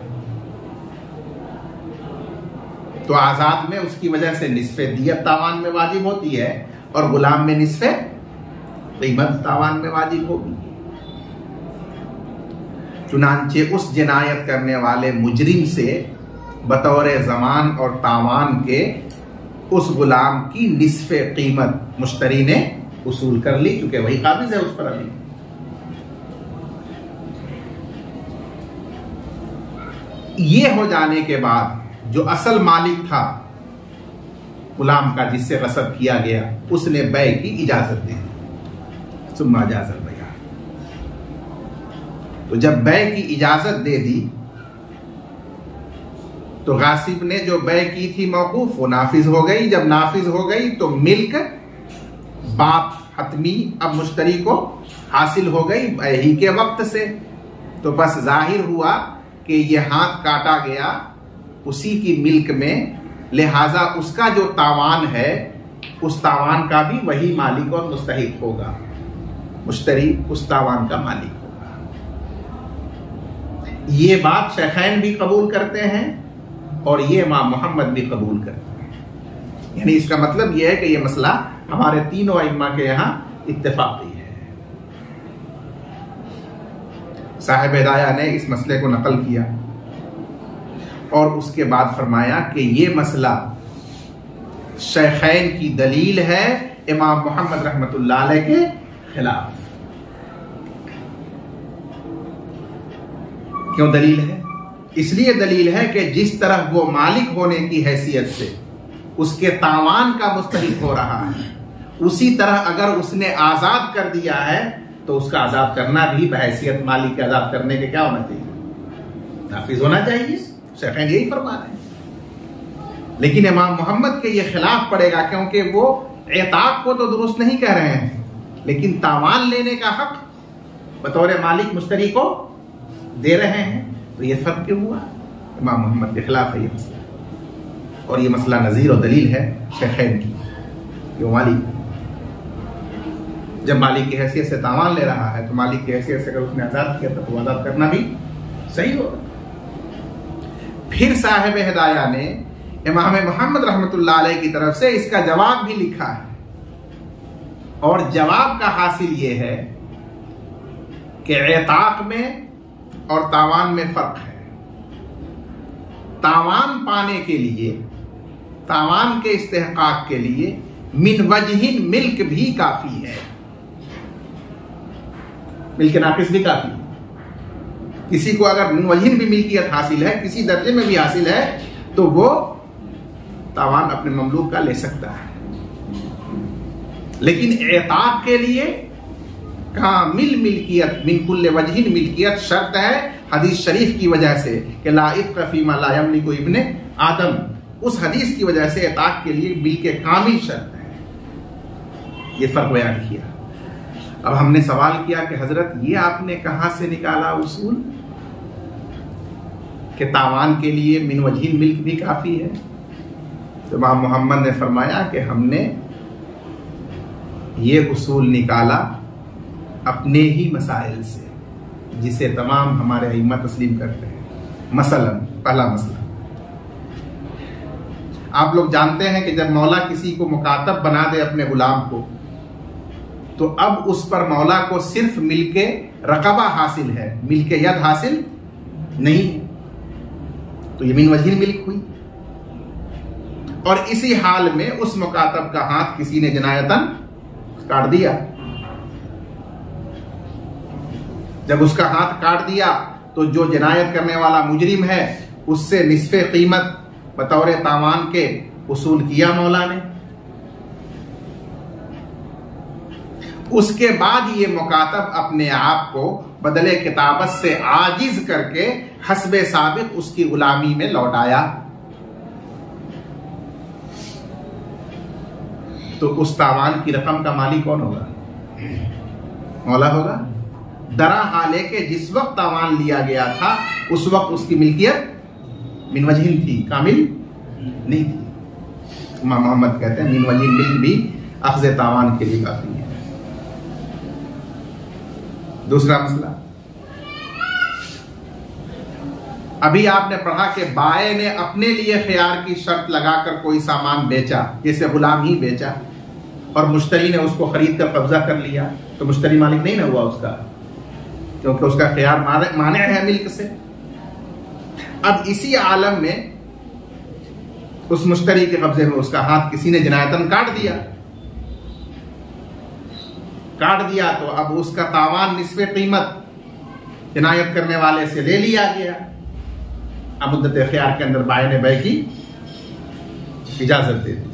तो आजाद में उसकी वजह से निस्फे दियत तावान में वाजिब होती है और गुलाम में निस्फे कीमत तावान में वाजिब होगी। चुनांचे उस जिनायत करने वाले मुजरिम से बतौर जमान और तावान के उस गुलाम की निस्फे कीमत मुश्तरी ने उसूल कर ली, क्योंकि वही काबिज है उस पर अभी। ये हो जाने के बाद जो असल मालिक था गुलाम का जिससे गसब किया गया, उसने बै की इजाजत दे दी। सुम्मा इजाजत बया। तो जब बै की इजाजत दे दी तो गासिब ने जो बै की थी मौकूफ वो नाफिज हो गई। जब नाफिज हो गई तो मिल्क बात हतमी अब मुश्तरी को हासिल हो गई बै ही के वक्त से। तो बस जाहिर हुआ कि ये हाथ काटा गया उसी की मिल्क में, लिहाजा उसका जो तावान है उस तावान का भी वही मालिक और मुस्तहिक होगा। मुश्तरी उस तावान का मालिक होगा। ये बात शेखैन भी कबूल करते हैं और ये इमाम मोहम्मद भी कबूल करते हैं। यानी इसका मतलब यह है कि यह मसला हमारे तीनों अइम्मा के यहां इत्तेफाकी है। साहिब हिदाया ने इस मसले को नकल किया और उसके बाद फरमाया कि ये मसला शेखैन की दलील है इमाम मोहम्मद रहमतुल्लाह अलैह के खिलाफ। क्यों दलील है? इसलिए दलील है कि जिस तरह वो मालिक होने की हैसियत से उसके तावान का मुस्तहिक हो रहा है, उसी तरह अगर उसने आजाद कर दिया है तो उसका आजाद करना भी बहैसियत मालिक के आजाद करने के क्या होना चाहिए? नाफिज होना चाहिए। शेखैन यही फरमा रहे हैं। लेकिन इमाम मोहम्मद के ये खिलाफ पड़ेगा, क्योंकि वो एताक को तो दुरुस्त नहीं कह रहे हैं, लेकिन तावान लेने का हक बतौर मालिक मुश्तरी को दे रहे हैं। तो ये फर्क क्यों हुआ? इमाम मोहम्मद के खिलाफ है ये मसला। और ये मसला नजीर और दलील है शेखैन की। क्यों? मालिक जब मालिक की हैसियत से तावान ले रहा है तो मालिक की हैसियत से अगर उसने आजाद किया तो आजाद करना भी सही होगा। फिर साहिब हिदाया ने इमाम मोहम्मद रहमतुल्लाह अलैह की तरफ से इसका जवाब भी लिखा है और जवाब का हासिल यह है कि एताक में और तावान में फर्क है। तावान पाने के लिए, तावान के इस्तेहकाक के लिए मिन वजहिन मिल्क भी काफी है, मिल्क नाकिस भी काफी है। किसी को अगर मिन वजहिन भी मिल्कियत हासिल है, किसी दर्जे में भी हासिल है, तो वो तावान अपने ममलूक का ले सकता है। लेकिन एताक के लिए कामिल मिल्कियत मिन कुल्ले वजहिन मिल्कियत शर्त है हदीस शरीफ की वजह से कि ला इत्क़ फ़ीमा ला यमलिकु इब्ने आदम। उस हदीस की वजह से एताक के लिए मिल्क कामिल शर्त है। ये फर्क बयान किया। अब हमने सवाल किया कि हजरत ये आपने कहां से निकाला उसूल कि तावान के लिए मिन वजहिन मिल्क भी काफी है? तो इमाम मोहम्मद ने फरमाया कि हमने ये उसूल निकाला अपने ही मसाइल से, जिसे तमाम हमारे अइम्मा तस्लीम करते हैं। मसलन पहला मसला, आप लोग जानते हैं कि जब मौला किसी को मुकातब बना दे अपने गुलाम को, तो अब उस पर मौला को सिर्फ मिल्के रकबा हासिल है, मिल्के यद हासिल नहीं। तो ये मिन वजहिन मिल्क हुई। और इसी हाल में उस मुकातब का हाथ किसी ने जनायतन काट दिया। जब उसका हाथ काट दिया तो जो जनायत करने वाला मुजरिम है उससे निस्फे कीमत बतौर तावान के उसूल किया मौला ने। उसके बाद ये मुकातब अपने आप को बदले किताबत से आजिज करके हस्बे साबिक उसकी गुलामी में लौटाया, तो उस तावान की रकम का मालिक कौन होगा? मौला होगा। दरा हाले के जिस वक्त तावान लिया गया था उस वक्त उसकी मिल्कियत मिन वजहिन थी, कामिल नहीं थी। इमाम मोहम्मद कहते हैं मिन वजहिन मिल्क भी अख्ज़ तावान के लिए काफी है। दूसरा मसला, अभी आपने पढ़ा कि बाए ने अपने लिए खियार की शर्त लगाकर कोई सामान बेचा, जैसे गुलाम ही बेचा, और मुश्तरी ने उसको खरीद कर कब्जा कर लिया, तो मुश्तरी मालिक नहीं ना हुआ उसका, क्योंकि उसका खियार माने है मिल्क से। अब इसी आलम में उस मुश्तरी के कब्जे में उसका हाथ किसी ने जिनायतन काट दिया, तो अब उसका तावान निस्फ़े कीमत जिनायत करने वाले से ले लिया गया। अब मुद्दत ख़ियार के अंदर बाय ने बै की इजाजत दे दी,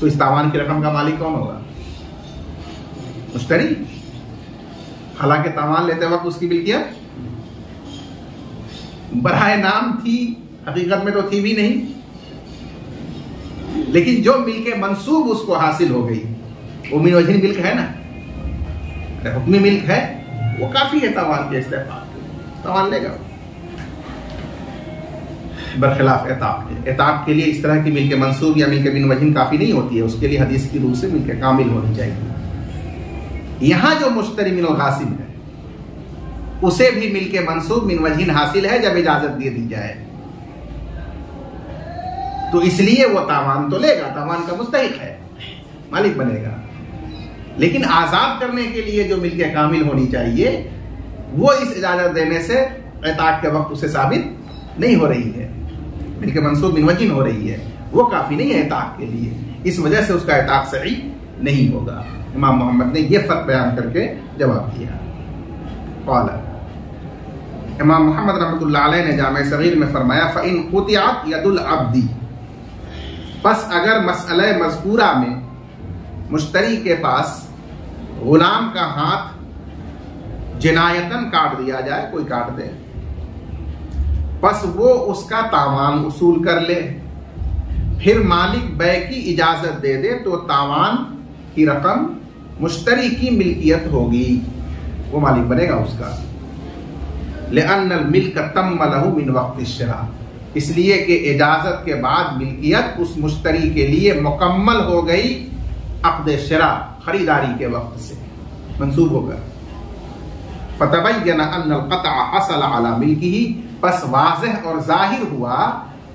तो इस तावान की रकम का मालिक कौन होगा? मुश्तरी। हालांकि तावान लेते वक्त उसकी मिल्कियत बराए नाम थी, हकीकत में तो थी भी नहीं, लेकिन जो मिल्क मंसूब उसको हासिल हो गई वो मिन वजहिन मिल्क है ना, हुक्मी मिल्क है, वो काफी है तावान के इस्तेमाल, तावान लेगा। बरखिलाफ एताब के, एताब के लिए इस तरह की मिल्क मंसूब या मिल्क मिन वजहिन काफी नहीं होती है, उसके लिए हदीस की रूह से मिल्क कामिल होनी चाहिए। यहां जो मुश्तरी मिन गासिब है उसे भी मिल्क मंसूब मिन वजहिन हासिल है जब इजाजत दे दी जाए, तो इसलिए वो तावान तो लेगा, तावान का मुस्तहिक है, मालिक बनेगा। लेकिन आजाद करने के लिए जो मिल्क कामिल होनी चाहिए वो इस इजाजत देने से एताक के वक्त उसे साबित नहीं हो रही है, मिल्क मंसूब मिन वजहिन हो रही है, वो काफी नहीं है एताक के लिए, इस वजह से उसका एताक सही नहीं होगा। इमाम मोहम्मद ने यह फर्क बयान करके जवाब दिया। क़ाला, इमाम मोहम्मद रहमतुल्लाह अलैह ने जामे सगीर में फरमाया, फ़इन क़ुतिअत यदुल अब्दी, बस अगर मसअला मज़कूरा में मुश्तरी के पास गुलाम का हाथ जिनायतन काट दिया जाए, कोई काट दे, बस वो उसका तावान उसूल कर ले, फिर मालिक बै की इजाजत दे दे, तो तावान की रकम मुश्तरी की मिल्कियत होगी, वो मालिक बनेगा उसका। लिअन्नल मिल्क तम्म लहू मिन वक्त शिरा, इसलिए कि इजाजत के बाद मिल्कियत उस मुश्तरी के लिए मुकम्मल हो गई अक़्द शिरा, खरीदारी के वक्त से मंसूब होकर। फतबय्यन अन्नल क़त्अ हसल अला मिल्किही, बस वाज़ेह और जाहिर हुआ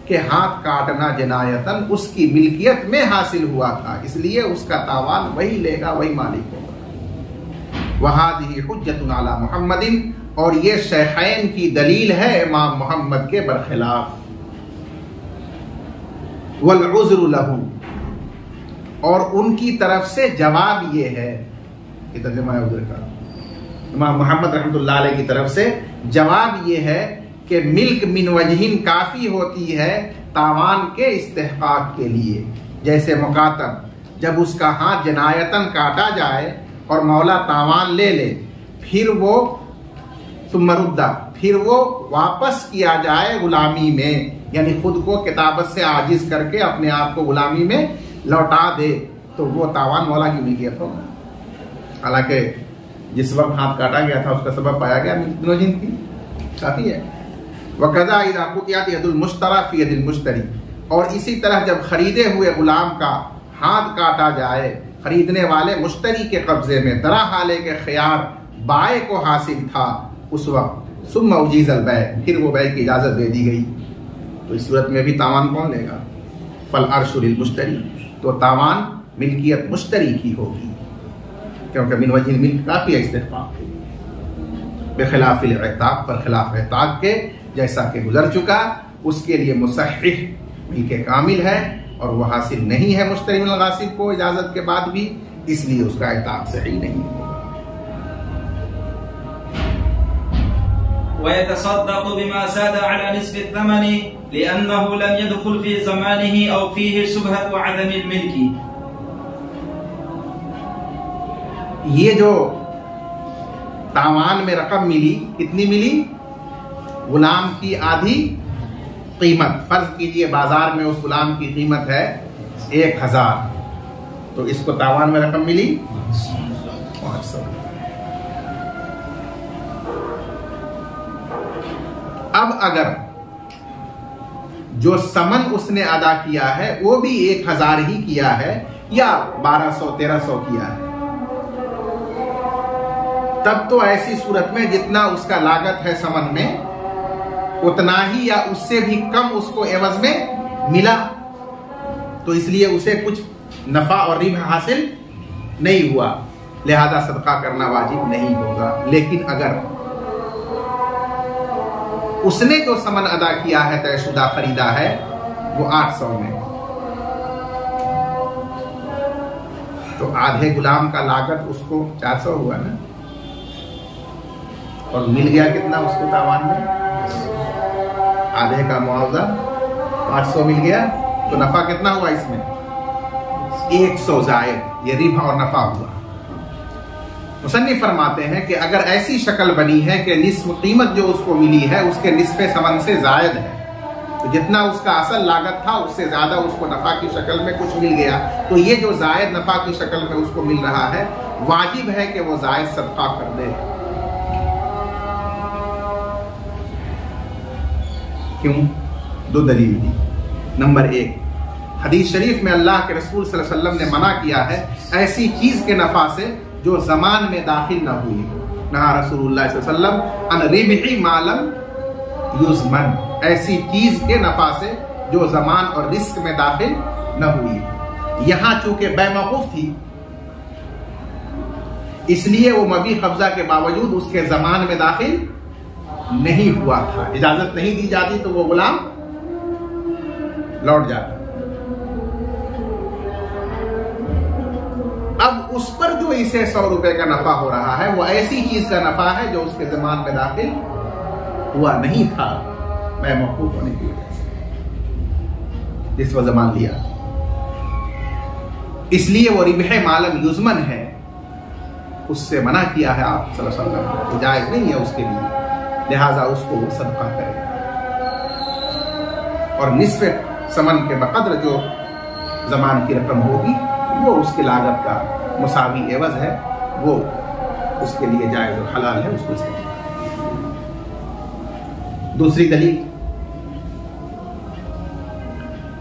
कि हाथ काटना जिनायतन उसकी मिल्कियत में हासिल हुआ था, इसलिए उसका तावान वही लेगा, वही मालिक होगा। वहादिही हुज्जतुन अला मुहम्मदिन, और ये शेखैन की दलील है इमाम मोहम्मद के बरखिलाफ। वल उज़्रु लहू, और उनकी तरफ से जवाब ये है, तर्जुमा उज़्र का, इमाम मोहम्मद रहमतुल्लाह अलैह की तरफ से जवाब ये है कि मिल्क मिन वजहिन काफी होती है तावान के इस्तेहकाक के लिए। जैसे मुकातब जब उसका हाथ जनायतन काटा जाए और मौला तावान ले ले, फिर वो सुमरुद्दा, फिर वो वापस किया जाए गुलामी में, यानी खुद को किताबत से आजिज करके अपने आप को गुलामी में लौटा दे, तो वो तावान मौला की मिल्कियत होगा। हालांकि जिस वक्त हाथ काटा गया था उसका सबब पाया गया मिन वजहिन की, काफी है। वकज़ा इज़ा क़ुतिअत यदुल मुश्तरा फ़ी यदिल मुश्तरी, और इसी तरह जब खरीदे हुए गुलाम का हाथ काटा जाए खरीदने वाले मुश्तरी के कब्जे में, दरा हाले के खियार बाय को हासिल था उस वक्त, सुम्मा उजीज़ल बै, फिर वो बै की इजाजत दे दी गई, तो इस सूरत में भी तावान कौन लेगा? फल अर्शु लिल मुश्तरी, तो तावान मिल्कियत मुश्तरी की होगी, क्योंकि मिन वजहिन मिल्क काफी है इस्तेहकाक के, बेखिलाफिल एताक, पर खिलाफ एताक के, जैसा कि गुजर चुका, उसके लिए मुसहिह मिल्क कामिल है और वह हासिल नहीं है मुश्तरी मिन गासिब को इजाजत के बाद भी, इसलिए उसका एताक सही नहीं होगा। वयतसद्दक़ु बिमा ज़ादा अला निस्फ़ि थमनी लिअन्नहु लम यदखुल फ़ी ज़मानिही औ फ़ीही शुबहतु अदमिल मिल्की। ये जो तावान में रकम मिली, कितनी मिली? गुलाम की आधी कीमत। फर्ज कीजिए बाजार में उस गुलाम की कीमत है 1000, तो इसको तावान में रकम मिली 500। अब अगर जो समन उसने अदा किया है वो भी 1000 ही किया है या 1200-1300 किया है, तब तो ऐसी सूरत में जितना उसका लागत है समन में, उतना ही या उससे भी कम उसको एवज में मिला, तो इसलिए उसे कुछ नफा और रिबा हासिल नहीं हुआ, लिहाजा सदका करना वाजिब नहीं होगा। लेकिन अगर उसने जो समन अदा किया है, तयशुदा खरीदा है, वो 800 में, तो आधे गुलाम का लागत उसको 400 हुआ ना, और मिल गया कितना उसको तावान में, आधे का मुआवजा 800 मिल गया, तो नफा कितना हुआ इसमें 100 जायद, ये रिबा और नफा हुआ। मुसन्निफ फरमाते हैं कि अगर ऐसी शक्ल बनी है कि निस्फ कीमत जो उसको मिली है उसके निस्फे समन से जायद है, तो जितना उसका असल लागत था उससे ज्यादा उसको नफा की शक्ल में कुछ मिल गया, तो ये जो जायद नफा की शक्ल में उसको मिल रहा है, वाजिब है कि वो जायद सदका कर दे। क्यों? 2 दलील दी। नंबर 1, हदीस शरीफ में अल्लाह के रसूल सल्लल्लाहु अलैहि वसल्लम ने मना किया है ऐसी चीज के नफा से जो जमान में दाखिल न हुई हो। नहा रसूलुल्लाह सल्लल्लाहु अलैहि वसल्लम अन रिबही मालम युज़मन, ऐसी चीज के नफा से जो जमान और रिस्क में दाखिल न हुई। यहां चूंकि बेमौकूफ थी, इसलिए वो मबी कब्जा के बावजूद उसके जमान में दाखिल नहीं हुआ था, इजाजत नहीं दी जाती तो वो गुलाम लौट जाता। अब उस पर जो इसे 100 रुपए का नफा हो रहा है, वो ऐसी चीज का नफा है जो उसके ज़मान में दाखिल हुआ नहीं था, बेमौकूफ होने की वजह से जिस वह ज़मान लिया, इसलिए वो रिबह मालम युज़मन है, उससे मना किया है आप सल्लल्लाहु अलैहि वसल्लम को, जायज नहीं है उसके लिए, लिहाजा उसको वो सदका करे। और निस्फ़े समन के बकद्र जो ज़मान की रकम होगी वो उसकी लागत का मुसावी एवज है, वो उसके लिए जायज और हलाल है, उसको इस्तेमाल। दूसरी दलील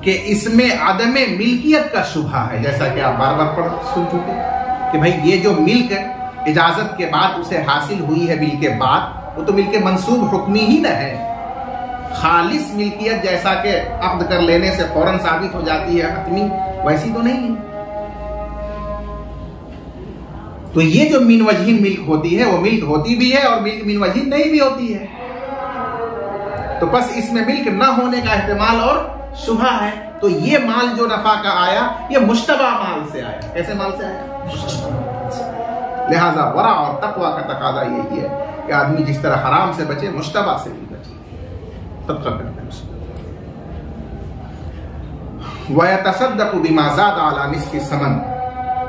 कि इसमें आदमे मिल्कियत का शुबहा है, जैसा कि आप बार बार पढ़ सुन चुके कि भाई ये जो मिल्क इजाजत के बाद उसे हासिल हुई है मिल्क के बाद, वो तो मिल्क मंसूब हुक्मी ही न है। खालिस मिल्कियत जैसा कि अक्द कर लेने से फौरन साबित हो जाती है हतमी, वैसी तो नहीं है। तो ये जो मिन वजहिन मिल्क होती है, वो मिल्क होती भी है और मिल्क मिन वजहिन नहीं भी होती है, तो बस इसमें मिल्क न होने का एहतिमाल और शुबहा है। तो ये माल जो नफा का आया, ये मुश्तबा माल से आया। कैसे माल से आया? लिहाजा वरा और तकवा का तकाजा यही है कि आदमी जिस तरह हराम से बचे, मुश्तबा से भी बचे, तक़वा करते हैं उसको। वयतसद्दक़ु बिमा ज़ादा अला निस्फ़ि समन,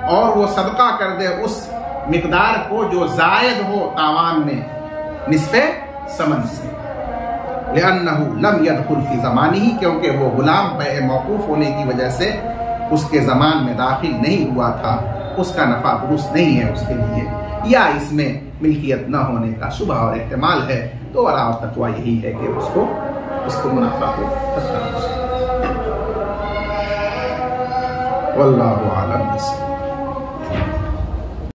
और वो सदका कर दे उस मिकदार को जो जायद हो तावान में निस्फ़े समन से, लिअन्नहु लम यदखुल फी ज़मानिही, क्योंकि वो गुलाम पे मौकूफ होने की वजह से उसके ज़मान में दाखिल नहीं हुआ था, उसका नफा दुरुस्त नहीं है उसके लिए, या इसमें मिल्कियत न होने का शुबहा और एहतिमाल है, तो वरा और तक़वा यही है कि उसको मुनाफा को वल्लाहु आलम।